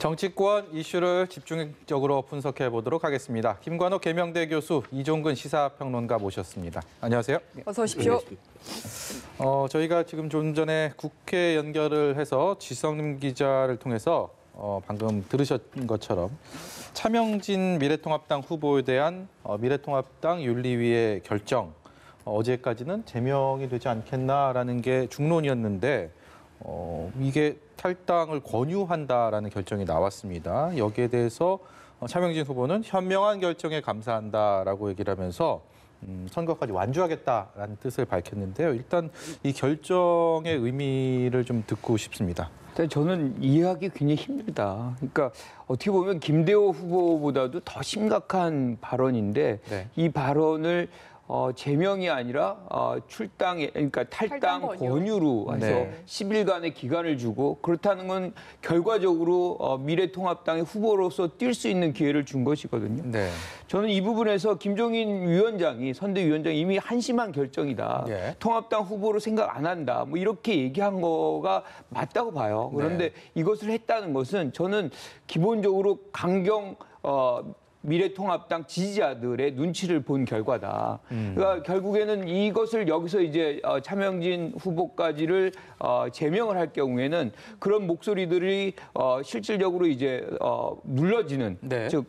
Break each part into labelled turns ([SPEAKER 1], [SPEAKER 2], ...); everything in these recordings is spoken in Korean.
[SPEAKER 1] 정치권 이슈를 집중적으로 분석해 보도록 하겠습니다. 김관호 계명대 교수, 이종근 시사평론가 모셨습니다. 안녕하세요.
[SPEAKER 2] 어서 오십시오.
[SPEAKER 1] 저희가 지금 좀 전에 국회 연결을 해서 지성 기자를 통해서 방금 들으신 것처럼 차명진 미래통합당 후보에 대한 미래통합당 윤리위의 결정, 어제까지는 제명이 되지 않겠나라는 게 중론이었는데 이게 탈당을 권유한다라는 결정이 나왔습니다. 여기에 대해서 차명진 후보는 현명한 결정에 감사한다라고 얘기를 하면서 선거까지 완주하겠다라는 뜻을 밝혔는데요. 일단 이 결정의 의미를 좀 듣고 싶습니다.
[SPEAKER 3] 저는 이해하기 굉장히 힘들다. 그러니까 어떻게 보면 김대호 후보보다도 더 심각한 발언인데
[SPEAKER 1] 네.
[SPEAKER 3] 이 발언을 제명이 아니라 그러니까 탈당 권유로 해서
[SPEAKER 1] 네.
[SPEAKER 3] 10일간의 기간을 주고, 그렇다는 건 결과적으로 미래통합당의 후보로서 뛸 수 있는 기회를 준 것이거든요.
[SPEAKER 1] 네.
[SPEAKER 3] 저는 이 부분에서 김종인 위원장이, 선대위원장이 이미 한심한 결정이다.
[SPEAKER 1] 예.
[SPEAKER 3] 통합당 후보로 생각 안 한다. 뭐 이렇게 얘기한 거가 맞다고 봐요. 그런데 이것을 했다는 것은 저는 기본적으로 강경 미래통합당 지지자들의 눈치를 본 결과다. 그러니까 결국에는 이것을 여기서 이제 차명진 후보까지를 제명을 할 경우에는 그런 목소리들이 실질적으로 이제 눌러지는,
[SPEAKER 1] 네.
[SPEAKER 3] 즉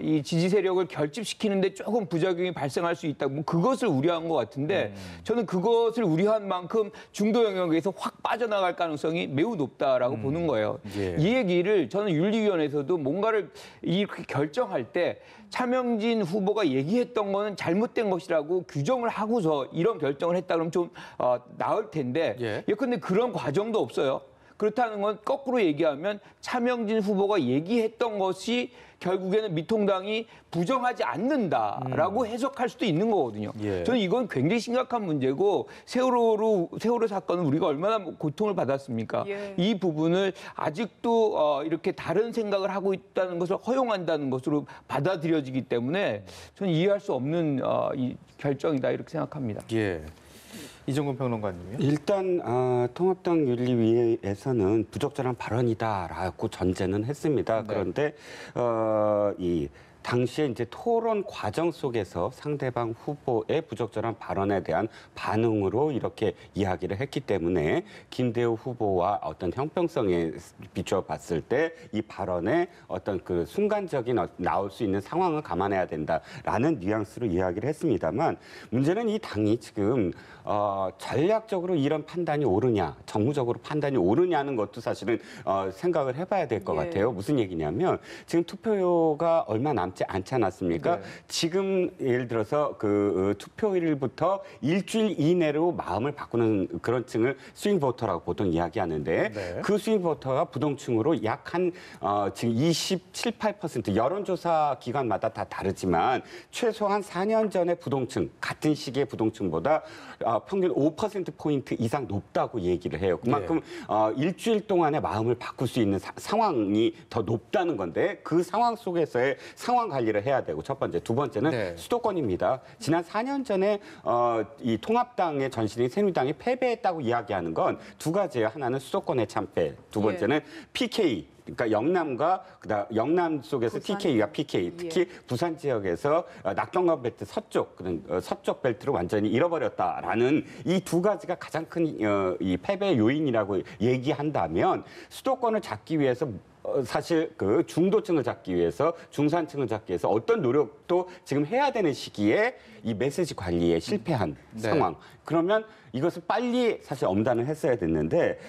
[SPEAKER 3] 이 지지 세력을 결집시키는데 조금 부작용이 발생할 수 있다. 뭐 그것을 우려한 것 같은데 저는 그것을 우려한 만큼 중도 영역에서 확 빠져나갈 가능성이 매우 높다라고 보는 거예요.
[SPEAKER 1] 예.
[SPEAKER 3] 이 얘기를 저는 윤리위원회에서도 뭔가를 이렇게 결정할 때 차명진 후보가 얘기했던 거는 잘못된 것이라고 규정을 하고서 이런 결정을 했다 그러면 좀 나을 텐데 예컨대 그런 과정도 없어요. 그렇다는 건 거꾸로 얘기하면 차명진 후보가 얘기했던 것이 결국에는 미통당이 부정하지 않는다라고 해석할 수도 있는 거거든요.
[SPEAKER 1] 예.
[SPEAKER 3] 저는 이건 굉장히 심각한 문제고, 세월호 사건은 우리가 얼마나 고통을 받았습니까?
[SPEAKER 2] 예.
[SPEAKER 3] 이 부분을 아직도 이렇게 다른 생각을 하고 있다는 것을 허용한다는 것으로 받아들여지기 때문에 저는 이해할 수 없는 이 결정이다, 이렇게 생각합니다.
[SPEAKER 1] 예. 이종근 평론가님이요.
[SPEAKER 4] 일단 통합당 윤리위에서는 부적절한 발언이다라고 전제는 했습니다.
[SPEAKER 1] 네.
[SPEAKER 4] 그런데 이 당시에 이제 토론 과정 속에서 상대방 후보의 부적절한 발언에 대한 반응으로 이렇게 이야기를 했기 때문에 김대호 후보와 어떤 형평성에 비추어 봤을 때 이 발언에 어떤 그 순간적인 나올 수 있는 상황을 감안해야 된다라는 뉘앙스로 이야기를 했습니다만, 문제는 이 당이 지금 전략적으로 이런 판단이 옳으냐, 정무적으로 판단이 옳으냐는 것도 사실은 생각을 해봐야 될 것 같아요. 무슨 얘기냐면 지금 투표가 얼마 남지 않지 않았습니까?
[SPEAKER 1] 네.
[SPEAKER 4] 지금 예를 들어서 그 투표일부터 일주일 이내로 마음을 바꾸는 그런 층을 스윙 보터라고 보통 이야기하는데
[SPEAKER 1] 네.
[SPEAKER 4] 그 스윙 보터가 부동층으로 약 한 지금 27, 8% 여론조사 기관마다 다 다르지만 최소한 4년 전의 부동층, 같은 시기의 부동층보다 평균 5%포인트 이상 높다고 얘기를 해요. 그만큼 일주일 동안의 마음을 바꿀 수 있는 상황이 더 높다는 건데, 그 상황 속에서의 상황 관리를 해야 되고, 첫 번째. 두 번째는 수도권입니다. 지난 4년 전에 이 통합당의 전신인 새누리당이 패배했다고 이야기하는 건 두 가지예요. 하나는 수도권의 참패, 두 번째는 PK. 그러니까 영남 속에서
[SPEAKER 2] 부산.
[SPEAKER 4] TK가 PK, 특히 부산 지역에서 낙동강 벨트 그런 서쪽 벨트를 완전히 잃어버렸다라는 이 두 가지가 가장 큰 이 패배 요인이라고 얘기한다면, 수도권을 잡기 위해서 사실 그 중도층을 잡기 위해서, 중산층을 잡기 위해서 어떤 노력도 지금 해야 되는 시기에 이 메시지 관리에 실패한 상황. 그러면 이것을 빨리 사실 엄단을 했어야 됐는데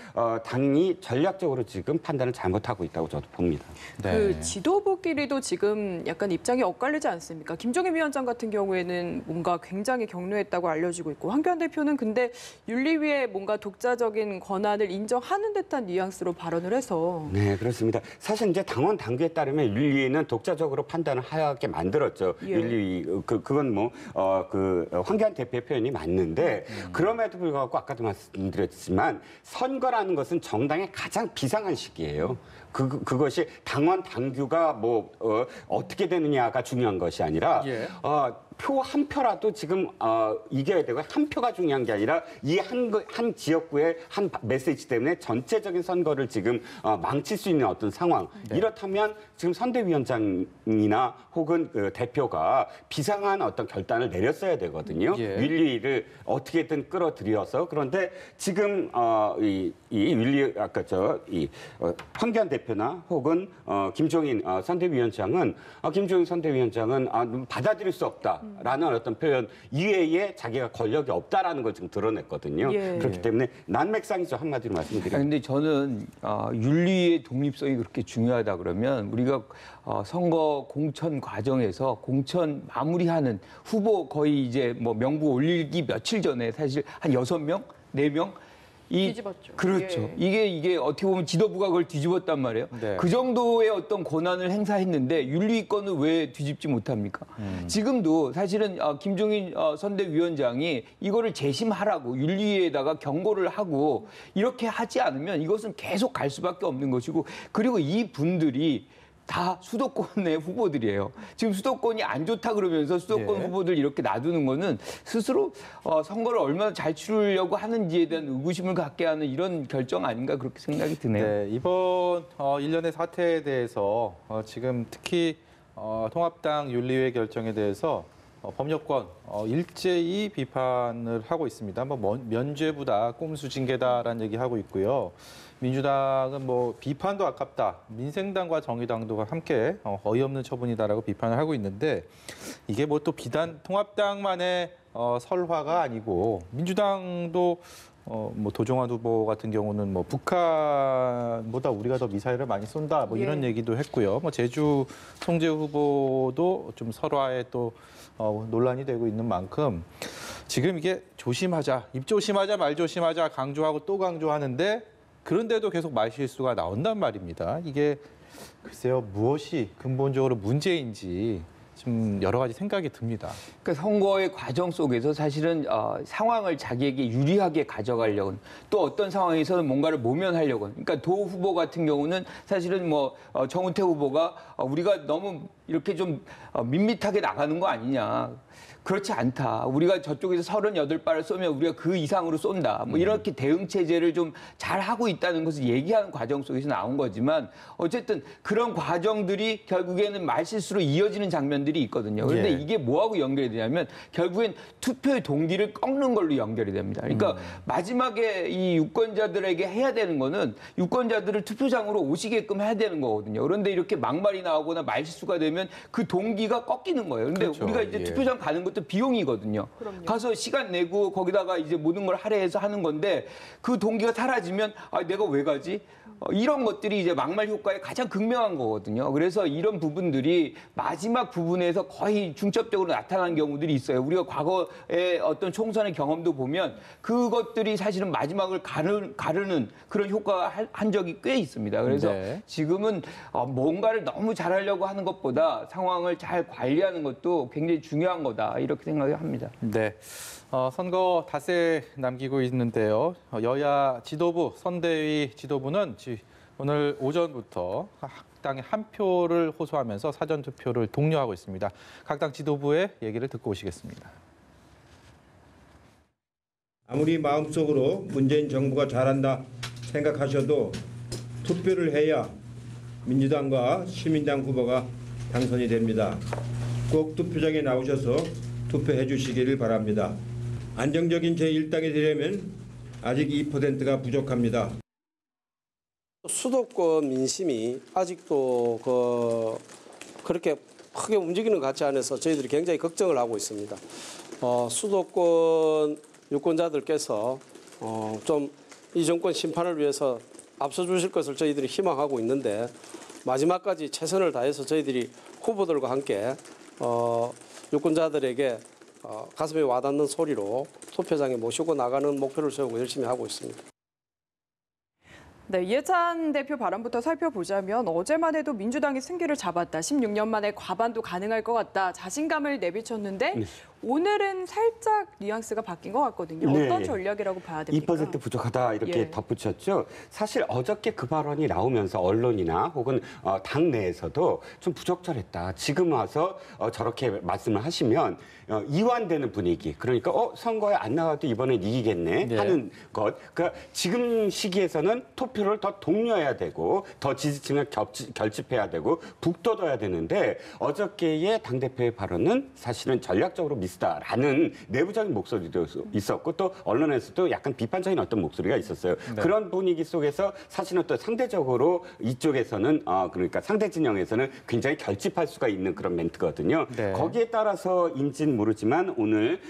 [SPEAKER 4] 당이 전략적으로 지금 판단을 잘못하고 있다고 저도 봅니다.
[SPEAKER 2] 그 지도부끼리도 지금 약간 입장이 엇갈리지 않습니까? 김종인 위원장 같은 경우에는 뭔가 굉장히 격려했다고 알려지고 있고, 황교안 대표는 근데 윤리위의 뭔가 독자적인 권한을 인정하는 듯한 뉘앙스로 발언을 해서.
[SPEAKER 4] 네, 그렇습니다. 사실 이제 당원 당규에 따르면 윤리위는 독자적으로 판단을 하게 만들었죠. 윤리위 그건 뭐 황교안 대표의 표현이 맞는데, 그럼에도 불구하고 아까도 말씀드렸지만 선거라는 것은 정당의 가장 비상한 시기예요. 그것이 당원 당규가 뭐 어떻게 되느냐가 중요한 것이 아니라 표 한 표라도 지금 이겨야 되고 한 표가 중요한 게 아니라 이 한 지역구의 한 메시지 때문에 전체적인 선거를 지금 망칠 수 있는 어떤 상황. 이렇다면 지금 선대위원장이나 혹은 그 대표가 비상한 어떤 결단을 내렸어야 되거든요. 윤리를 어떻게든 끌어들여서. 그런데 지금 이 윤리 아까 황교안 대표나 혹은 김종인 선대위원장은 김종인 선대위원장은 받아들일 수 없다라는 어떤 표현 이외에 자기가 권력이 없다라는 걸 지금 드러냈거든요. 그렇기 때문에 난맥상이죠. 한마디로 말씀드리면.
[SPEAKER 3] 근데 저는 윤리의 독립성이 그렇게 중요하다 그러면 우리가 선거 공천 과정에서 공천 마무리하는 후보 거의 이제 뭐 명부 올리기 며칠 전에 사실 한 6명, 4명
[SPEAKER 2] 뒤집었죠.
[SPEAKER 3] 그렇죠. 이게 어떻게 보면 지도부가 그걸 뒤집었단 말이에요.
[SPEAKER 1] 네.
[SPEAKER 3] 그 정도의 어떤 권한을 행사했는데 윤리위권은 왜 뒤집지 못합니까? 지금도 사실은 김종인 선대위원장이 이거를 재심하라고 윤리위에다가 경고를 하고 이렇게 하지 않으면 이것은 계속 갈 수밖에 없는 것이고 그리고 이 분들이 다 수도권의 후보들이에요. 지금 수도권이 안 좋다 그러면서 수도권 후보들 이렇게 놔두는 거는 스스로 선거를 얼마나 잘 치르려고 하는지에 대한 의구심을 갖게 하는 이런 결정 아닌가 그렇게 생각이 드네요.
[SPEAKER 1] 네, 이번 일련의 사태에 대해서 지금 특히 통합당 윤리회 결정에 대해서 법률권 일제히 비판을 하고 있습니다. 뭐 면죄부다, 꼼수 징계다라는 얘기하고 있고요. 민주당은 뭐 비판도 아깝다, 민생당과 정의당도 함께 어이없는 처분이다라고 비판을 하고 있는데 이게 뭐 또 비단 통합당만의 설화가 아니고 민주당도 뭐 도종환 후보 같은 경우는 뭐 북한보다 우리가 더 미사일을 많이 쏜다 뭐 이런 얘기도 했고요. 뭐 제주 송재우 후보도 좀 설화에 또 논란이 되고 있는 만큼 지금 이게 조심하자, 입 조심하자, 말 조심하자 강조하고 또 강조하는데 그런데도 계속 말실수가 나온단 말입니다. 이게 글쎄요 무엇이 근본적으로 문제인지 좀 여러 가지 생각이 듭니다.
[SPEAKER 3] 그러니까 선거의 과정 속에서 사실은 상황을 자기에게 유리하게 가져가려고 또 어떤 상황에서는 뭔가를 모면하려고 그러니까 도 후보 같은 경우는 사실은 뭐 정우택 후보가 우리가 너무 이렇게 좀 밋밋하게 나가는 거 아니냐. 그렇지 않다. 우리가 저쪽에서 38발을 쏘면 우리가 그 이상으로 쏜다. 뭐 이렇게 대응 체제를 좀 잘 하고 있다는 것을 얘기하는 과정 속에서 나온 거지만 어쨌든 그런 과정들이 결국에는 말실수로 이어지는 장면들이 있거든요. 그런데 이게 뭐하고 연결이 되냐면 결국엔 투표의 동기를 꺾는 걸로 연결이 됩니다. 그러니까 마지막에 이 유권자들에게 해야 되는 거는 유권자들을 투표장으로 오시게끔 해야 되는 거거든요. 그런데 이렇게 막말이 나오거나 말실수가 되면 그 동기가 꺾이는 거예요. 근데
[SPEAKER 1] 그렇죠.
[SPEAKER 3] 우리가 이제 투표장 가는 것도 비용이거든요.
[SPEAKER 2] 그럼요.
[SPEAKER 3] 가서 시간 내고 거기다가 이제 모든 걸 할애해서 하는 건데 그 동기가 사라지면 내가 왜 가지? 이런 것들이 이제 막말 효과의 가장 극명한 거거든요. 그래서 이런 부분들이 마지막 부분에서 거의 중첩적으로 나타나는 경우들이 있어요. 우리가 과거의 어떤 총선의 경험도 보면 그것들이 사실은 마지막을 가르는 그런 효과가 한 적이 꽤 있습니다. 그래서 지금은 뭔가를 너무 잘하려고 하는 것보다 상황을 잘 관리하는 것도 굉장히 중요한 거다. 이렇게 생각합니다.
[SPEAKER 1] 네. 선거 닷새 남기고 있는데요. 여야 지도부, 선대위 지도부는 오늘 오전부터 각 당에 한 표를 호소하면서 사전투표를 독려하고 있습니다. 각 당 지도부의 얘기를 듣고 오시겠습니다.
[SPEAKER 5] 아무리 마음속으로 문재인 정부가 잘한다 생각하셔도 투표를 해야 민주당과 시민당 후보가 당선이 됩니다. 꼭 투표장에 나오셔서 투표해 주시기를 바랍니다. 안정적인 제1당이 되려면 아직 2%가 부족합니다.
[SPEAKER 6] 수도권 민심이 아직도 그렇게 크게 움직이는 것 같지 않아서 저희들이 굉장히 걱정을 하고 있습니다. 수도권 유권자들께서 좀 이 정권 심판을 위해서 앞서 주실 것을 저희들이 희망하고 있는데 마지막까지 최선을 다해서 저희들이 후보들과 함께 유권자들에게 가슴에 와닿는 소리로 투표장에 모시고 나가는 목표를 세우고 열심히 하고 있습니다.
[SPEAKER 2] 네, 이해찬 대표 발언부터 살펴보자면 어제만 해도 민주당이 승기를 잡았다. 16년 만에 과반도 가능할 것 같다. 자신감을 내비쳤는데 오늘은 살짝 뉘앙스가 바뀐 것 같거든요.
[SPEAKER 4] 네.
[SPEAKER 2] 어떤 전략이라고 봐야 됩니까?
[SPEAKER 4] 2% 부족하다 이렇게
[SPEAKER 2] 예.
[SPEAKER 4] 덧붙였죠. 사실 어저께 그 발언이 나오면서 언론이나 혹은 당 내에서도 좀 부적절했다. 지금 와서 저렇게 말씀을 하시면 이완되는 분위기. 그러니까 선거에 안 나가도 이번엔 이기겠네
[SPEAKER 1] 네.
[SPEAKER 4] 하는 것. 그러니까 지금 시기에서는 투표를 더 독려해야 되고 더 지지층을 결집해야 되고 북돋아야 되는데 어저께의 당대표의 발언은 사실은 전략적으로 미스다라는 내부적인 목소리도 있었고 또 언론에서도 약간 비판적인 어떤 목소리가 있었어요.
[SPEAKER 1] 네.
[SPEAKER 4] 그런 분위기 속에서 사실은 또 상대적으로 이쪽에서는 그러니까 상대 진영에서는 굉장히 결집할 수가 있는 그런 멘트거든요.
[SPEAKER 1] 네.
[SPEAKER 4] 거기에 따라서인지는 모르지만 오늘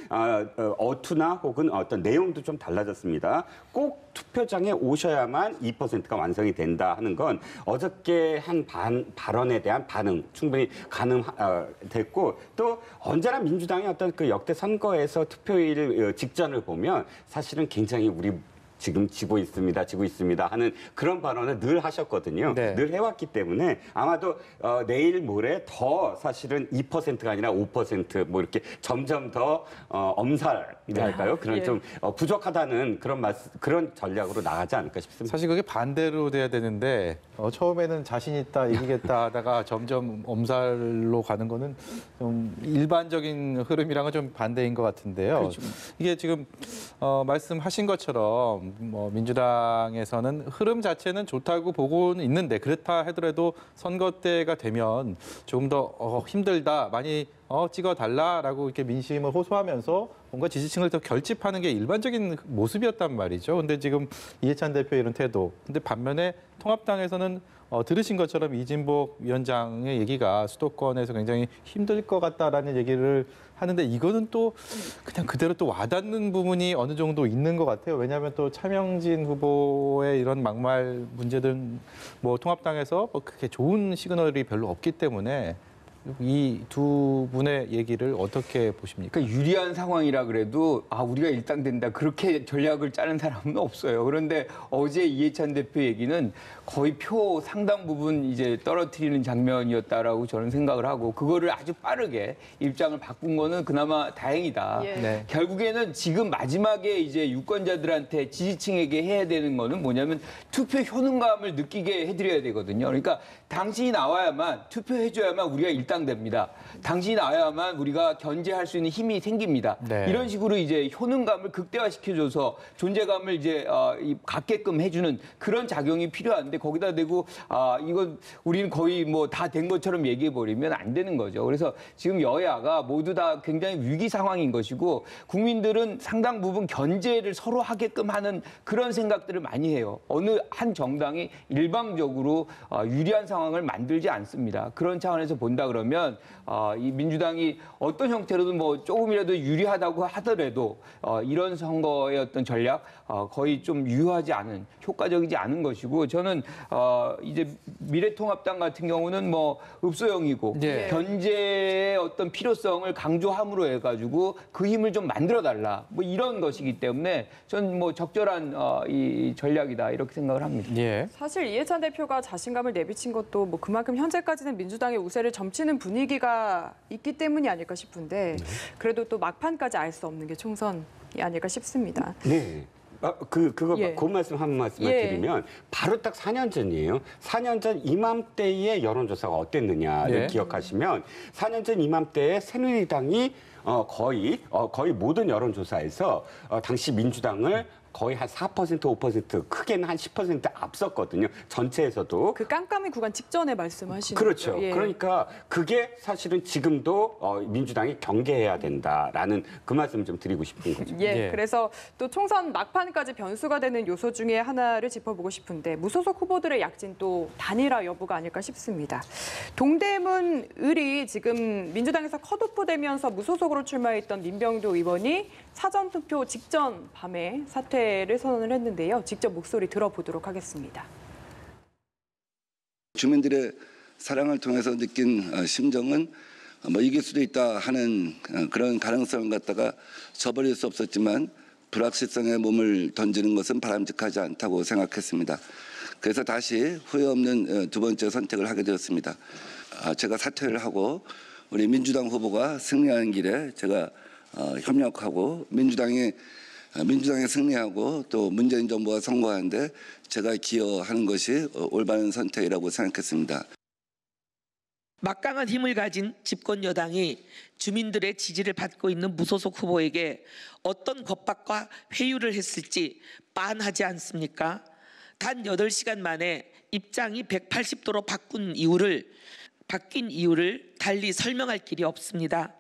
[SPEAKER 4] 어투나 혹은 어떤 내용도 좀 달라졌습니다. 꼭 투표장에 오셔야만 2%가 완성이 된다 하는 건 어저께 한 발언에 대한 반응 충분히 가능됐고 또 언제나 민주당의 어떤 그 역대 선거에서 투표일 직전을 보면 사실은 굉장히 우리 지금 지고 있습니다 하는 그런 발언을 늘 하셨거든요.
[SPEAKER 1] 네.
[SPEAKER 4] 늘 해왔기 때문에 아마도 내일 모레 더 사실은 2%가 아니라 5% 뭐 이렇게 점점 더 엄살이랄까요? 그런
[SPEAKER 2] 예.
[SPEAKER 4] 좀 부족하다는 그런 전략으로 나가지 않을까 싶습니다.
[SPEAKER 1] 사실 그게 반대로 돼야 되는데 처음에는 자신 있다 이기겠다 하다가 점점 엄살로 가는 거는 좀 일반적인 흐름이랑은 좀 반대인 것 같은데요.
[SPEAKER 2] 그렇죠.
[SPEAKER 1] 이게 지금 말씀하신 것처럼 뭐 민주당에서는 흐름 자체는 좋다고 보고는 있는데 그렇다 하더라도 선거 때가 되면 조금 더 힘들다 많이 찍어달라라고 이렇게 민심을 호소하면서 뭔가 지지층을 더 결집하는 게 일반적인 모습이었단 말이죠. 근데 지금 이해찬 대표 이런 태도. 근데 반면에 통합당에서는 들으신 것처럼 이진복 위원장의 얘기가 수도권에서 굉장히 힘들 것 같다라는 얘기를 하는데 이거는 또 그냥 그대로 또 와닿는 부분이 어느 정도 있는 것 같아요. 왜냐하면 또 차명진 후보의 이런 막말 문제들은 뭐 통합당에서 뭐 그렇게 좋은 시그널이 별로 없기 때문에 이 두 분의 얘기를 어떻게 보십니까?
[SPEAKER 3] 그러니까 유리한 상황이라 그래도 우리가 일당된다 그렇게 전략을 짜는 사람은 없어요. 그런데 어제 이해찬 대표 얘기는 거의 표 상당 부분 이제 떨어뜨리는 장면이었다라고 저는 생각을 하고 그거를 아주 빠르게 입장을 바꾼 거는 그나마 다행이다.
[SPEAKER 2] 예.
[SPEAKER 1] 네.
[SPEAKER 3] 결국에는 지금 마지막에 이제 유권자들한테 지지층에게 해야 되는 거는 뭐냐면 투표 효능감을 느끼게 해드려야 되거든요. 그러니까 당신이 나와야만 투표해줘야만 우리가 일당됩니다. 당신이 나와야만 우리가 견제할 수 있는 힘이 생깁니다.
[SPEAKER 1] 네.
[SPEAKER 3] 이런 식으로 이제 효능감을 극대화시켜줘서 존재감을 이제 갖게끔 해주는 그런 작용이 필요한데 거기다 대고 이건 우리는 거의 뭐 다 된 것처럼 얘기해 버리면 안 되는 거죠. 그래서 지금 여야가 모두 다 굉장히 위기 상황인 것이고 국민들은 상당 부분 견제를 서로 하게끔 하는 그런 생각들을 많이 해요. 어느 한 정당이 일방적으로 유리한 상황을 만들지 않습니다. 그런 차원에서 본다 그러면 이 민주당이 어떤 형태로든 뭐 조금이라도 유리하다고 하더라도 이런 선거의 어떤 전략 거의 좀 유효하지 않은 효과적이지 않은 것이고 저는 이제 미래통합당 같은 경우는 뭐 읍소형이고
[SPEAKER 1] 예.
[SPEAKER 3] 견제의 어떤 필요성을 강조함으로 해가지고 그 힘을 좀 만들어 달라 뭐 이런 것이기 때문에 저는 뭐 적절한 이 전략이다 이렇게 생각을 합니다.
[SPEAKER 1] 예.
[SPEAKER 2] 사실 이해찬 대표가 자신감을 내비친 것도 뭐 그만큼 현재까지는 민주당의 우세를 점치는 분위기가 있기 때문이 아닐까 싶은데 그래도 또 막판까지 알 수 없는 게 총선이 아닐까 싶습니다.
[SPEAKER 4] 네. 그거
[SPEAKER 2] 예.
[SPEAKER 4] 그 말씀 한 말씀을
[SPEAKER 2] 예.
[SPEAKER 4] 드리면 바로 딱 4년 전이에요. 4년 전 이맘때의 여론조사가 어땠느냐를
[SPEAKER 1] 예.
[SPEAKER 4] 기억하시면 4년 전 이맘때에 새누리당이 거의 모든 여론조사에서 당시 민주당을 거의 한 4%, 5% 크게는 한 10% 앞섰거든요. 전체에서도.
[SPEAKER 2] 그 깜깜이 구간 직전에 말씀하시는
[SPEAKER 4] 그렇죠.
[SPEAKER 2] 거죠. 예.
[SPEAKER 4] 그러니까 그게 사실은 지금도 민주당이 경계해야 된다라는 그 말씀 좀 드리고 싶은 거죠.
[SPEAKER 2] 예,
[SPEAKER 1] 예.
[SPEAKER 2] 그래서 또 총선 막판까지 변수가 되는 요소 중에 하나를 짚어보고 싶은데 무소속 후보들의 약진 또 단일화 여부가 아닐까 싶습니다. 동대문 을이 지금 민주당에서 컷오프되면서 무소속으로 출마했던 민병도 의원이 사전투표 직전 밤에 사퇴를 선언을 했는데요. 직접 목소리 들어보도록 하겠습니다.
[SPEAKER 7] 주민들의 사랑을 통해서 느낀 심정은 뭐 이길 수도 있다 하는 그런 가능성을 갖다가 저버릴 수 없었지만 불확실성에 몸을 던지는 것은 바람직하지 않다고 생각했습니다. 그래서 다시 후회 없는 두 번째 선택을 하게 되었습니다. 제가 사퇴를 하고 우리 민주당 후보가 승리하는 길에 제가 협력하고 민주당이 승리하고 또 문재인 정부가 선거하는데 제가 기여하는 것이 올바른 선택이라고 생각했습니다.
[SPEAKER 8] 막강한 힘을 가진 집권 여당이 주민들의 지지를 받고 있는 무소속 후보에게 어떤 겁박과 회유를 했을지 빤하지 않습니까? 단 8시간 만에 입장이 180도로 바뀐 이유를 달리 설명할 길이 없습니다.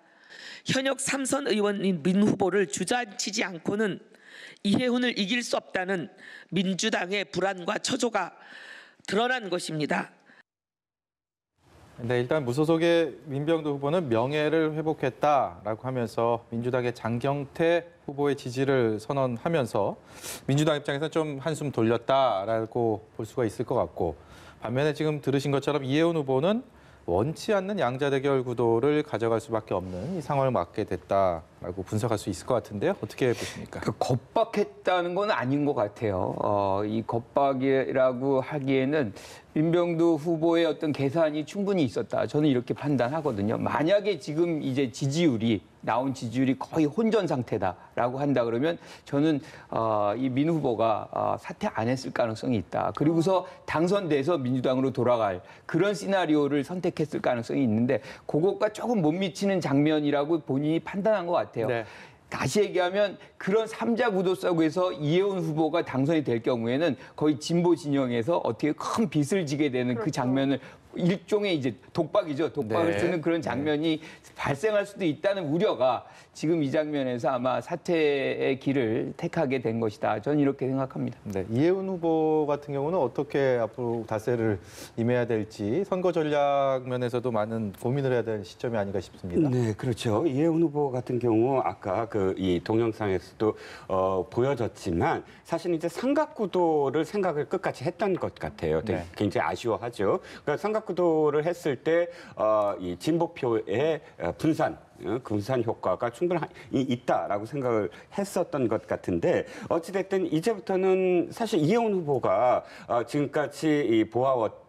[SPEAKER 8] 현역 3선 의원인 민 후보를 주저앉히지 않고는 이해훈을 이길 수 없다는 민주당의 불안과 처조가 드러난 것입니다.
[SPEAKER 1] 네, 일단 무소속의 민병두 후보는 명예를 회복했다라고 하면서 민주당의 장경태 후보의 지지를 선언하면서 민주당 입장에서는 좀 한숨 돌렸다라고 볼 수가 있을 것 같고, 반면에 지금 들으신 것처럼 이해훈 후보는 원치 않는 양자 대결 구도를 가져갈 수밖에 없는 이 상황을 맞게 됐다라고 분석할 수 있을 것 같은데요. 어떻게 보십니까?
[SPEAKER 3] 겁박했다는 건 아닌 것 같아요. 이 겁박이라고 하기에는 민병두 후보의 어떤 계산이 충분히 있었다. 저는 이렇게 판단하거든요. 만약에 지금 이제 나온 지지율이 거의 혼전 상태다라고 한다 그러면 저는 이 민 후보가 사퇴 안 했을 가능성이 있다. 그리고서 당선돼서 민주당으로 돌아갈 그런 시나리오를 선택했을 가능성이 있는데 그것과 조금 못 미치는 장면이라고 본인이 판단한 것 같아요.
[SPEAKER 1] 네.
[SPEAKER 3] 다시 얘기하면 그런 3자 구도 속에서 이해훈 후보가 당선이 될 경우에는 거의 진보 진영에서 어떻게 큰 빚을 지게 되는 그 장면을 일종의 이제 독박이죠. 독박을
[SPEAKER 1] 네.
[SPEAKER 3] 쓰는 그런 장면이 발생할 수도 있다는 우려가 지금 이 장면에서 아마 사퇴의 길을 택하게 된 것이다. 저는 이렇게 생각합니다.
[SPEAKER 1] 네, 이해훈 후보 같은 경우는 어떻게 앞으로 다세를 임해야 될지 선거 전략 면에서도 많은 고민을 해야 되는 시점이 아닌가 싶습니다.
[SPEAKER 4] 네, 그렇죠. 이해훈 후보 같은 경우 아까 이 동영상에서도 보여졌지만 사실 이제 삼각구도를 생각을 끝까지 했던 것 같아요.
[SPEAKER 1] 네.
[SPEAKER 4] 굉장히 아쉬워하죠. 그러니까 삼각구도를 했을 때 이 진보표의 분산 효과가 충분히 있다라고 생각을 했었던 것 같은데 어찌됐든 이제부터는 사실 이해훈 후보가 지금까지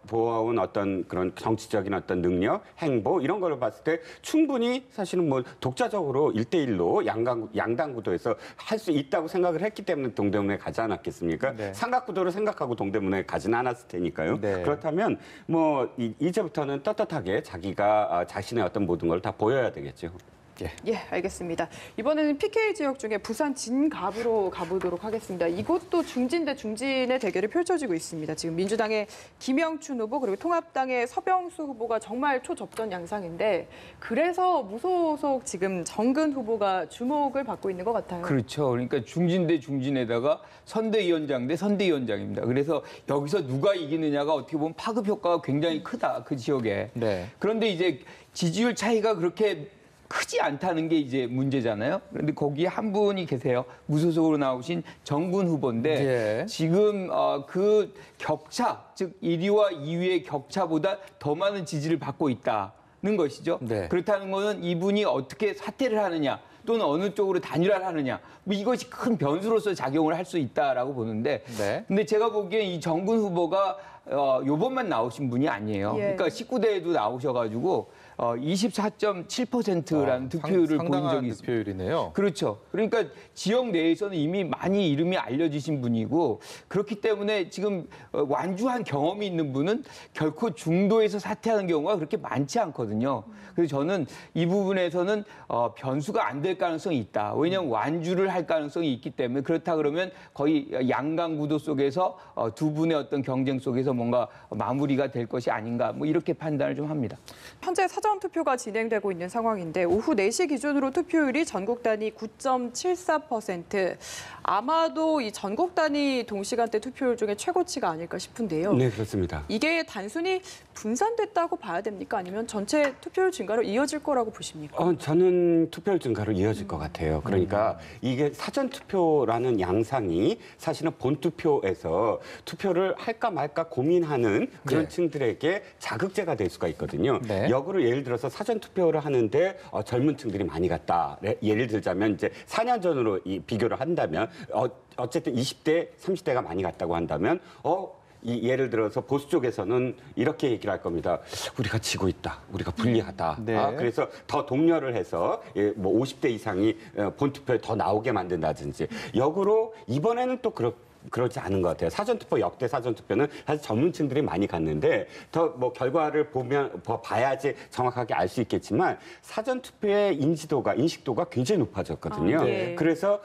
[SPEAKER 4] 보아온 어떤 그런 정치적인 어떤 능력, 행보 이런 걸 봤을 때 충분히 사실은 뭐 독자적으로 1대1로 양당 구도에서 할 수 있다고 생각을 했기 때문에 동대문에 가지 않았겠습니까?
[SPEAKER 1] 네.
[SPEAKER 4] 삼각구도를 생각하고 동대문에 가지는 않았을 테니까요.
[SPEAKER 1] 네.
[SPEAKER 4] 그렇다면 뭐 이제부터는 떳떳하게 자기가 자신의 어떤 모든 걸 다 보여야 되겠죠.
[SPEAKER 2] 예, 알겠습니다. 이번에는 PK 지역 중에 부산 진갑으로 가보도록 하겠습니다. 이곳도 중진 대 중진의 대결이 펼쳐지고 있습니다. 지금 민주당의 김영춘 후보 그리고 통합당의 서병수 후보가 정말 초접전 양상인데 그래서 무소속 지금 정근 후보가 주목을 받고 있는 것 같아요.
[SPEAKER 3] 그렇죠. 그러니까 중진 대 중진에다가 선대위원장 대 선대위원장입니다. 그래서 여기서 누가 이기느냐가 어떻게 보면 파급 효과가 굉장히 크다. 그 지역에.
[SPEAKER 1] 네.
[SPEAKER 3] 그런데 이제 지지율 차이가 그렇게 크지 않다는 게 이제 문제잖아요. 그런데 거기에 한 분이 계세요. 무소속으로 나오신 정군 후보인데
[SPEAKER 1] 예.
[SPEAKER 3] 지금 그 격차, 즉 1위와 2위의 격차보다 더 많은 지지를 받고 있다는 것이죠.
[SPEAKER 1] 네.
[SPEAKER 3] 그렇다는 것은 이분이 어떻게 사퇴를 하느냐 또는 어느 쪽으로 단일화를 하느냐 뭐 이것이 큰 변수로서 작용을 할 수 있다라고 보는데
[SPEAKER 1] 네.
[SPEAKER 3] 근데 제가 보기엔 이 정군 후보가 요번만 나오신 분이 아니에요.
[SPEAKER 2] 예.
[SPEAKER 3] 그러니까 19대에도 나오셔가지고 24.7%라는 득표율을 보인
[SPEAKER 1] 상당한
[SPEAKER 3] 적이 있습니다.
[SPEAKER 1] 득표율이네요.
[SPEAKER 3] 그렇죠. 그러니까 지역 내에서는 이미 많이 이름이 알려지신 분이고 그렇기 때문에 지금 완주한 경험이 있는 분은 결코 중도에서 사퇴하는 경우가 그렇게 많지 않거든요. 그래서 저는 이 부분에서는 변수가 안 될 가능성이 있다. 왜냐하면 완주를 할 가능성이 있기 때문에 그렇다 그러면 거의 양강 구도 속에서 두 분의 어떤 경쟁 속에서 뭔가 마무리가 될 것이 아닌가 뭐 이렇게 판단을 좀 합니다.
[SPEAKER 2] 현재 사전 투표가 진행되고 있는 상황인데 오후 4시 기준으로 투표율이 전국 단위 9.74%. 아마도 이 전국 단위 동시간대 투표율 중에 최고치가 아닐까 싶은데요.
[SPEAKER 4] 네, 그렇습니다.
[SPEAKER 2] 이게 단순히 분산됐다고 봐야 됩니까? 아니면 전체 투표율 증가로 이어질 거라고 보십니까?
[SPEAKER 4] 저는 투표율 증가로 이어질 것 같아요. 그러니까 이게 사전 투표라는 양상이 사실은 본 투표에서 투표를 할까 말까 고민하는 그런
[SPEAKER 1] 네.
[SPEAKER 4] 층들에게 자극제가 될 수가 있거든요.
[SPEAKER 1] 네.
[SPEAKER 4] 역으로 예를 들어서 사전 투표를 하는데 젊은 층들이 많이 갔다. 예를 들자면 이제 4년 전으로 비교를 한다면 어쨌든 20대, 30대가 많이 갔다고 한다면 예를 들어서 보수 쪽에서는 이렇게 얘기를 할 겁니다. 우리가 지고 있다. 우리가 불리하다.
[SPEAKER 1] 네.
[SPEAKER 4] 그래서 더 독려를 해서 뭐 50대 이상이 본투표에 더 나오게 만든다든지. 역으로 이번에는 또 그렇지 않은 것 같아요. 사전투표, 역대 사전투표는 사실 전문층들이 많이 갔는데 더 뭐 결과를 봐야지 정확하게 알 수 있겠지만 사전투표의 인식도가 굉장히 높아졌거든요.
[SPEAKER 2] 예.
[SPEAKER 4] 그래서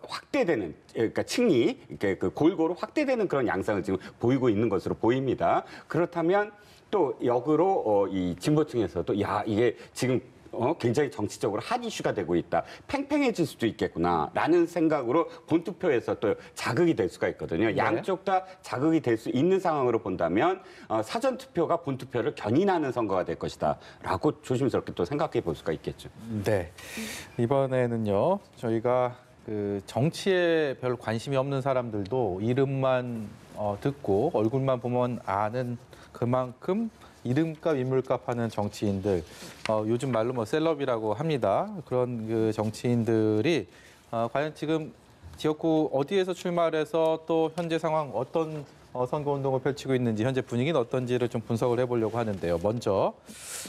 [SPEAKER 4] 확대되는, 그러니까 층이 그 골고루 확대되는 그런 양상을 지금 보이고 있는 것으로 보입니다. 그렇다면 또 역으로 이 진보층에서도 야, 이게 지금 굉장히 정치적으로 핫 이슈가 되고 있다. 팽팽해질 수도 있겠구나라는 생각으로 본투표에서 또 자극이 될 수가 있거든요. 양쪽 다 자극이 될 수 있는 상황으로 본다면 사전투표가 본투표를 견인하는 선거가 될 것이다라고 조심스럽게 또 생각해 볼 수가 있겠죠.
[SPEAKER 1] 네. 이번에는요, 저희가 그 정치에 별 관심이 없는 사람들도 이름만 듣고 얼굴만 보면 아는 그만큼 이름값, 인물값 하는 정치인들, 요즘 말로 뭐 셀럽이라고 합니다. 그런 그 정치인들이 과연 지금 지역구 어디에서 출마를 해서 또 현재 상황 어떤 선거운동을 펼치고 있는지, 현재 분위기는 어떤지를 좀 분석을 해보려고 하는데요. 먼저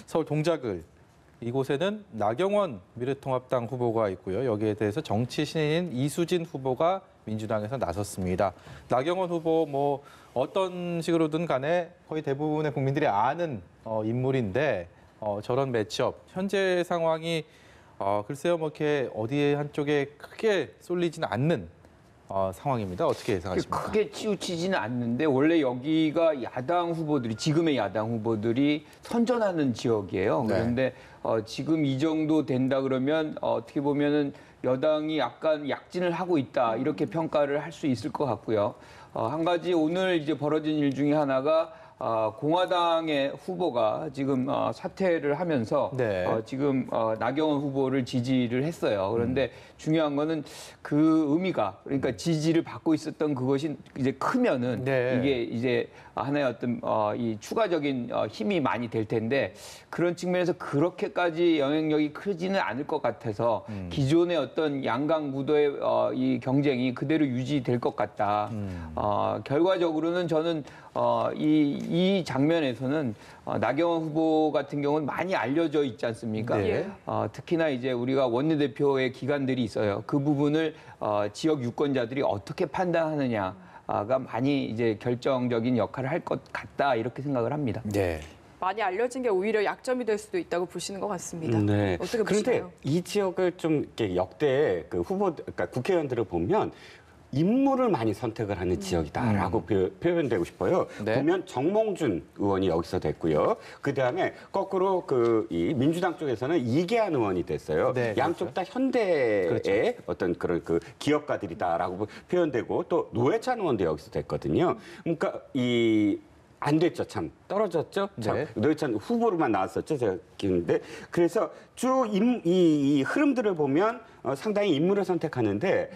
[SPEAKER 1] 서울 동작을, 이곳에는 나경원 미래통합당 후보가 있고요. 여기에 대해서 정치 신인인 이수진 후보가 민주당에서 나섰습니다. 나경원 후보 뭐 어떤 식으로든 간에 거의 대부분의 국민들이 아는 인물인데 저런 매치업, 현재 상황이 글쎄요 뭐 이렇게 어디에 한쪽에 크게 쏠리지는 않는 상황입니다. 어떻게 예상하십니까?
[SPEAKER 3] 크게 치우치지는 않는데 원래 여기가 야당 후보들이, 지금의 야당 후보들이 선전하는 지역이에요. 그런데 지금 이 정도 된다 그러면 어떻게 보면은 여당이 약간 약진을 하고 있다, 이렇게 평가를 할 수 있을 것 같고요. 한 가지 오늘 이제 벌어진 일 중에 하나가 공화당의 후보가 지금 사퇴를 하면서
[SPEAKER 1] 네.
[SPEAKER 3] 지금 나경원 후보를 지지를 했어요. 그런데 중요한 거는 그 의미가, 그러니까 지지를 받고 있었던 그것이 이제 크면은
[SPEAKER 1] 네.
[SPEAKER 3] 이게 이제 하나의 어떤 이 추가적인 힘이 많이 될 텐데, 그런 측면에서 그렇게까지 영향력이 크지는 않을 것 같아서 기존의 어떤 양강 구도의 이 경쟁이 그대로 유지될 것 같다. 결과적으로는 저는 이 장면에서는 나경원 후보 같은 경우는 많이 알려져 있지 않습니까?
[SPEAKER 1] 네.
[SPEAKER 3] 특히나 이제 우리가 원내대표의 기관들이 있어요. 그 부분을 지역 유권자들이 어떻게 판단하느냐가 많이 이제 결정적인 역할을 할 것 같다, 이렇게 생각을 합니다.
[SPEAKER 1] 네.
[SPEAKER 2] 많이 알려진 게 오히려 약점이 될 수도 있다고 보시는 것 같습니다.
[SPEAKER 4] 네.
[SPEAKER 2] 어떻게
[SPEAKER 4] 그런데
[SPEAKER 2] 보시나요?
[SPEAKER 4] 이 지역을 좀 이렇게 역대 그 그러니까 국회의원들을 보면 인물을 많이 선택을 하는 지역이다라고 표현되고 싶어요.
[SPEAKER 1] 네.
[SPEAKER 4] 보면 정몽준 의원이 여기서 됐고요. 그 다음에 거꾸로 이 민주당 쪽에서는 이계한 의원이 됐어요.
[SPEAKER 1] 네,
[SPEAKER 4] 양쪽 다 현대의
[SPEAKER 1] 그렇죠.
[SPEAKER 4] 어떤 그런 그 기업가들이다라고 표현되고, 또 노회찬 의원도 여기서 됐거든요. 그러니까 안 됐죠, 참. 떨어졌죠?
[SPEAKER 1] 네.
[SPEAKER 4] 노회찬 후보로만 나왔었죠, 제가 기억인데. 그래서 쭉 이 흐름들을 보면 상당히 인물을 선택하는데,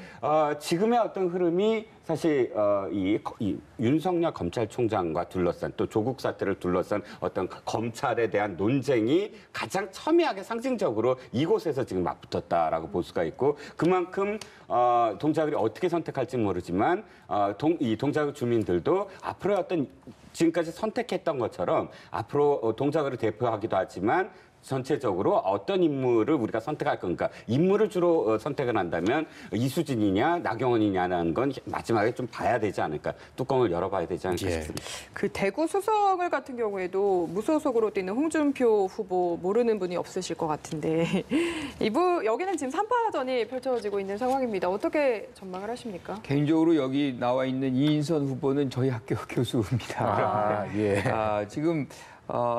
[SPEAKER 4] 지금의 어떤 흐름이 사실 이 윤석열 검찰총장과 둘러싼, 또 조국 사태를 둘러싼 어떤 검찰에 대한 논쟁이 가장 첨예하게 상징적으로 이곳에서 지금 맞붙었다라고 볼 수가 있고, 그만큼 동작을 어떻게 선택할지 모르지만 이 동작 주민들도 앞으로의 어떤 지금까지 선택했던 것처럼 앞으로 동작을 대표하기도 하지만 전체적으로 어떤 인물을 우리가 선택할 건가, 인물을 주로 선택을 한다면 이수진이냐 나경원이냐는 건 마지막에 좀 봐야 되지 않을까, 뚜껑을 열어봐야 되지 않을까 싶습니다.
[SPEAKER 2] 그 대구 수성을 같은 경우에도 무소속으로 뛰는 홍준표 후보 모르는 분이 없으실 것 같은데 여기는 지금 3파전이 펼쳐지고 있는 상황입니다. 어떻게 전망을 하십니까?
[SPEAKER 3] 개인적으로 여기 나와 있는 이인선 후보는 저희 학교 교수입니다.
[SPEAKER 1] 예.
[SPEAKER 3] 지금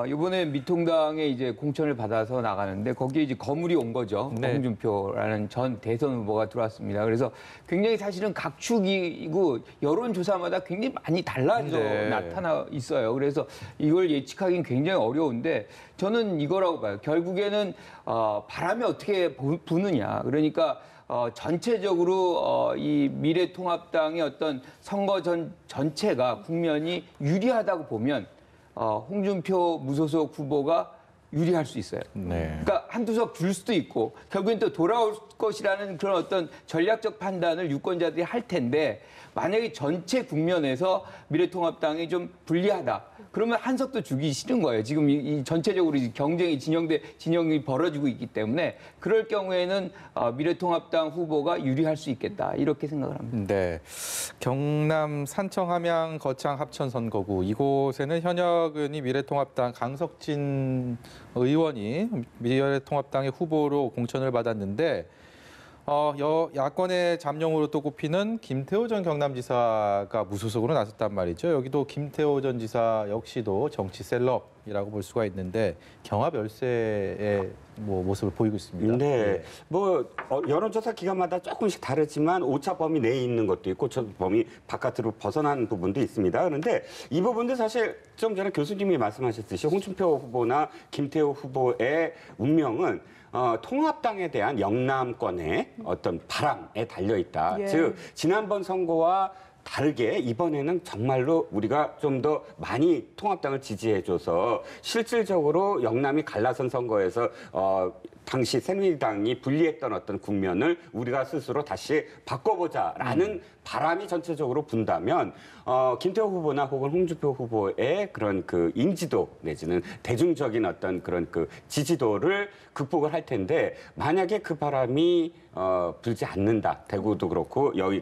[SPEAKER 3] 이번에 미통당에 이제 공천을 받아서 나가는데 거기에 이제 거물이 온 거죠.
[SPEAKER 1] 네.
[SPEAKER 3] 홍준표라는 전 대선 후보가 들어왔습니다. 그래서 굉장히 사실은 각축이고 여론조사마다 굉장히 많이 달라져
[SPEAKER 1] 네.
[SPEAKER 3] 나타나 있어요. 그래서 이걸 예측하기는 굉장히 어려운데 저는 이거라고 봐요. 결국에는 바람이 어떻게 부느냐. 그러니까 전체적으로 이 미래통합당의 어떤 선거 전체가 국면이 유리하다고 보면 홍준표 무소속 후보가 유리할 수 있어요.
[SPEAKER 1] 네.
[SPEAKER 3] 그러니까 한두 석 줄 수도 있고 결국엔 또 돌아올 것이라는 그런 어떤 전략적 판단을 유권자들이 할 텐데 만약에 전체 국면에서 미래통합당이 좀 불리하다. 그러면 한 석도 주기 싫은 거예요. 지금 이 전체적으로 경쟁이 진영이 벌어지고 있기 때문에 그럴 경우에는 미래통합당 후보가 유리할 수 있겠다. 이렇게 생각을 합니다.
[SPEAKER 1] 네. 경남 산청, 함양, 거창 합천 선거구 이곳에는 현역 의원이 미래통합당 강석진 의원이 미래통합당의 후보로 공천을 받았는데 야권의 잠룡으로 또 꼽히는 김태호 전 경남지사가 무소속으로 나섰단 말이죠. 여기도 김태호 전 지사 역시도 정치 셀럽이라고 볼 수가 있는데 경합 열세의 모습을 보이고 있습니다.
[SPEAKER 4] 네. 여론조사 기관마다 조금씩 다르지만 오차 범위 내에 있는 것도 있고 오차 범위 바깥으로 벗어난 부분도 있습니다. 그런데 이 부분도 사실 좀 전에 교수님이 말씀하셨듯이 홍준표 후보나 김태호 후보의 운명은 통합당에 대한 영남권의 어떤 바람에 달려 있다.
[SPEAKER 2] 예.
[SPEAKER 4] 즉 지난번 선거와 다르게 이번에는 정말로 우리가 좀 더 많이 통합당을 지지해줘서 실질적으로 영남이 갈라선 선거에서 당시 새누리당이 불리했던 어떤 국면을 우리가 스스로 다시 바꿔보자라는 바람이 전체적으로 분다면 김태호 후보나 혹은 홍준표 후보의 그런 그 인지도 내지는 대중적인 어떤 그런 그 지지도를 극복을 할 텐데 만약에 그 바람이 불지 않는다. 대구도 그렇고 여기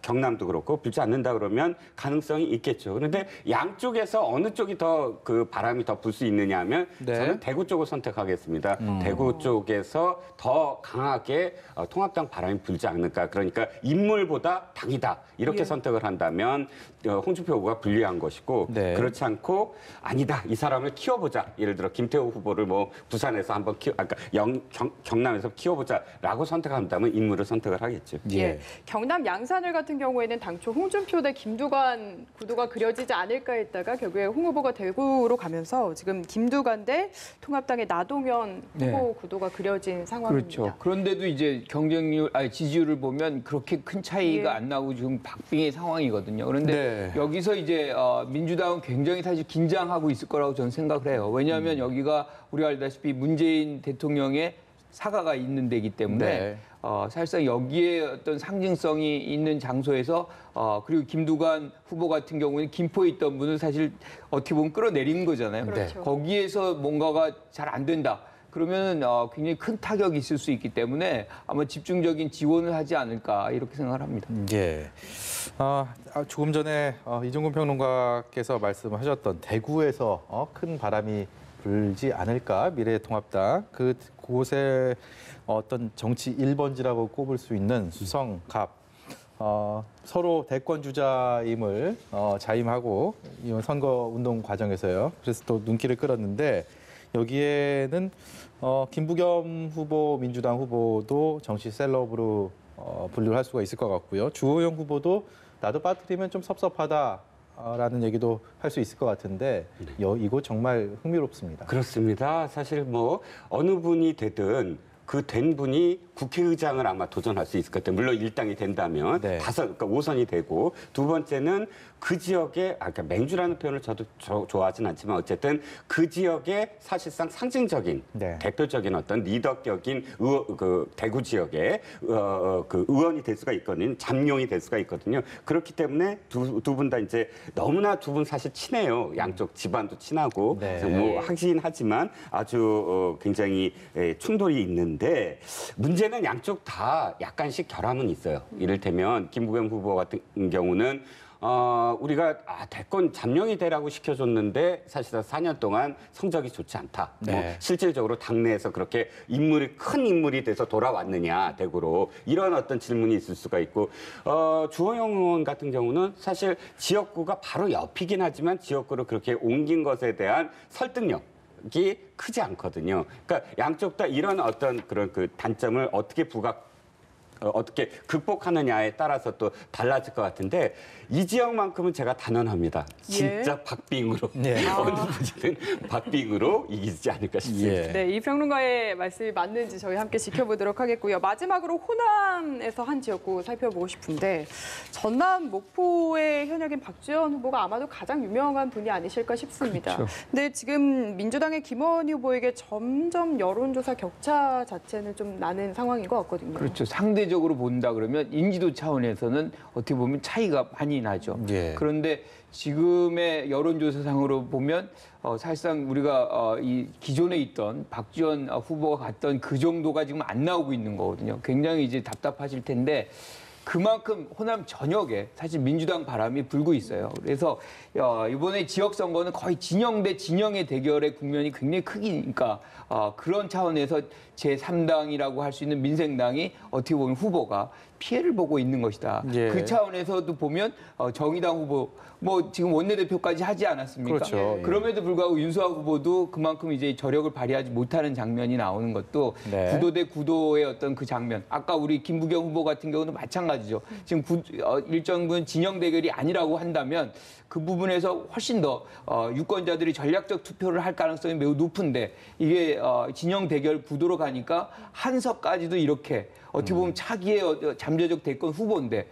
[SPEAKER 4] 경남도 그렇고 불지 않는다 그러면 가능성이 있겠죠. 그런데 양쪽에서 어느 쪽이 더 그 바람이 더 불 수 있느냐 하면
[SPEAKER 1] 네.
[SPEAKER 4] 저는 대구 쪽을 선택하겠습니다. 대구 쪽에서 더 강하게 통합당 바람이 불지 않을까. 그러니까 인물보다 당이다. 이렇게
[SPEAKER 2] 예.
[SPEAKER 4] 선택을 한다면 홍준표 후보가 불리한 것이고
[SPEAKER 1] 네.
[SPEAKER 4] 그렇지 않고 아니다. 이 사람을 키워보자. 예를 들어 김태호 후보를 부산에서 한번 경남에서 키워보자라고 선택한다면 인물을 선택을 하겠죠.
[SPEAKER 2] 예. 경남 양산을 같은 경우에는 당초 홍준표 대 김두관 구도가 그려지지 않을까 했다가 결국에 홍 후보가 대구로 가면서 지금 김두관 대 통합당의 나동현 후보
[SPEAKER 3] 네.
[SPEAKER 2] 구도가 그려진 상황입니다.
[SPEAKER 3] 그렇죠. 그런데도 이제 지지율을 보면 그렇게 큰 차이가
[SPEAKER 2] 예.
[SPEAKER 3] 안 나고 지금 박빙의 상황이거든요. 그런데
[SPEAKER 1] 네.
[SPEAKER 3] 여기서 이제 민주당은 굉장히 사실 긴장하고 있을 거라고 저는 생각을 해요. 왜냐하면 여기가 우리가 알다시피 문재인 대통령의 사과가 있는 데이기 때문에
[SPEAKER 1] 네.
[SPEAKER 3] 사실상 여기에 어떤 상징성이 있는 장소에서 그리고 김두관 후보 같은 경우는 김포에 있던 분은 사실 어떻게 보면 끌어내리는 거잖아요.
[SPEAKER 2] 그렇죠.
[SPEAKER 3] 거기에서 뭔가가 잘 안 된다. 그러면 굉장히 큰 타격이 있을 수 있기 때문에 아마 집중적인 지원을 하지 않을까 이렇게 생각을 합니다.
[SPEAKER 1] 예. 조금 전에 이종근 평론가께서 말씀하셨던 대구에서 큰 바람이 불지 않을까 미래통합당 그곳에 어떤 정치 1번지라고 꼽을 수 있는 수성, 갑 서로 대권 주자임을 자임하고 이 선거 운동 과정에서요. 그래서 또 눈길을 끌었는데 여기에는 김부겸 후보 민주당 후보도 정치 셀럽으로 분류를 할 수가 있을 것 같고요. 주호영 후보도 나도 빠뜨리면 좀 섭섭하다라는 얘기도 할 수 있을 것 같은데 이거 정말 흥미롭습니다.
[SPEAKER 4] 그렇습니다. 사실 어느 분이 되든 그 된 분이 국회의장을 아마 도전할 수 있을 것 같아요. 물론 일당이 된다면
[SPEAKER 1] 네.
[SPEAKER 4] 그러니까 5선이 되고 두 번째는 그 지역에 그러니까 맹주라는 표현을 저도 좋아하진 않지만 어쨌든 그 지역에 사실상 상징적인
[SPEAKER 1] 네.
[SPEAKER 4] 대표적인 어떤 리더격인 대구 지역의 그 의원이 될 수가 있거든요. 잠룡이 될 수가 있거든요. 그렇기 때문에 두 분 다 이제 너무나 두 분 사실 친해요. 양쪽 집안도 친하고
[SPEAKER 1] 네.
[SPEAKER 4] 하긴 하지만 아주 굉장히 충돌이 있는데 문제는 양쪽 다 약간씩 결함은 있어요. 이를테면 김부겸 후보 같은 경우는 우리가 대권 잠룡이 되라고 시켜줬는데 사실상 4년 동안 성적이 좋지 않다.
[SPEAKER 1] 네.
[SPEAKER 4] 실질적으로 당내에서 그렇게 큰 인물이 돼서 돌아왔느냐 대구로 이런 어떤 질문이 있을 수가 있고 주호영 의원 같은 경우는 사실 지역구가 바로 옆이긴 하지만 지역구를 그렇게 옮긴 것에 대한 설득력 이 크지 않거든요. 그러니까 양쪽 다 이런 어떤 그런 그 단점을 어떻게 어떻게 극복하느냐에 따라서 또 달라질 것 같은데 이 지역만큼은 제가 단언합니다. 진짜 박빙으로 어느 분이든 박빙으로 이기지 않을까 싶습니다.
[SPEAKER 2] 네, 이 평론가의 말씀이 맞는지 저희 함께 지켜보도록 하겠고요. 마지막으로 호남에서 한 지역구 살펴보고 싶은데 전남 목포의 현역인 박지원 후보가 아마도 가장 유명한 분이 아니실까 싶습니다.
[SPEAKER 3] 그렇죠.
[SPEAKER 2] 근데 지금 민주당의 김원희 후보에게 점점 여론조사 격차 자체는 좀 나는 상황인 것 같거든요.
[SPEAKER 3] 그렇죠. 상대적으로 본다 그러면 인지도 차원에서는 어떻게 보면 차이가 많이 나죠.
[SPEAKER 1] 예.
[SPEAKER 3] 그런데 지금의 여론조사상으로 보면 사실상 우리가 이 기존에 있던 박지원 후보가 갔던 그 정도가 지금 안 나오고 있는 거거든요. 굉장히 이제 답답하실 텐데 그만큼 호남 전역에 사실 민주당 바람이 불고 있어요. 그래서 이번에 지역선거는 거의 진영 대 진영의 대결의 국면이 굉장히 크니까 그런 차원에서 제3당이라고 할 수 있는 민생당이 어떻게 보면 후보가 피해를 보고 있는 것이다.
[SPEAKER 1] 예.
[SPEAKER 3] 그 차원에서도 보면 정의당 후보 뭐 지금 원내대표까지 하지 않았습니까?
[SPEAKER 1] 그렇죠. 예.
[SPEAKER 3] 그럼에도 불구하고 윤수아 후보도 그만큼 이제 저력을 발휘하지 못하는 장면이 나오는 것도
[SPEAKER 1] 네.
[SPEAKER 3] 구도 대 구도의 어떤 그 장면. 아까 우리 김부겸 후보 같은 경우는 마찬가지죠. 지금 일정 부분 진영 대결이 아니라고 한다면 그 부분에서 훨씬 더 유권자들이 전략적 투표를 할 가능성이 매우 높은데 이게 진영 대결 구도로 가니까 한석까지도 이렇게 어떻게 보면 차기의 잠재적 대권 후보인데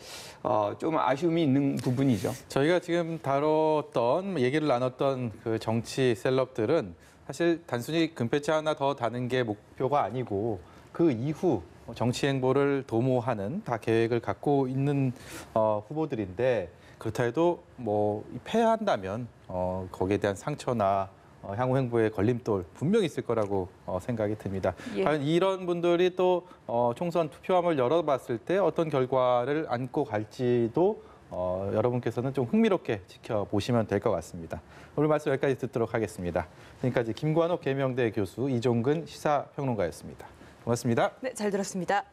[SPEAKER 3] 좀 아쉬움이 있는 부분이죠.
[SPEAKER 1] 저희가 지금 다뤘던 얘기를 나눴던 그 정치 셀럽들은 사실 단순히 금패치 하나 더 다는 게 목표가 아니고 그 이후 정치 행보를 도모하는 다 계획을 갖고 있는 후보들인데 그렇다 해도 뭐 패한다면 거기에 대한 상처나 향후 행보의 걸림돌 분명히 있을 거라고 생각이 듭니다.
[SPEAKER 2] 예.
[SPEAKER 1] 과연 이런 분들이 또 총선 투표함을 열어봤을 때 어떤 결과를 안고 갈지도 여러분께서는 좀 흥미롭게 지켜보시면 될 것 같습니다. 오늘 말씀 여기까지 듣도록 하겠습니다. 지금까지 김관옥 계명대 교수, 이종근 시사평론가였습니다. 고맙습니다.
[SPEAKER 2] 네, 잘 들었습니다.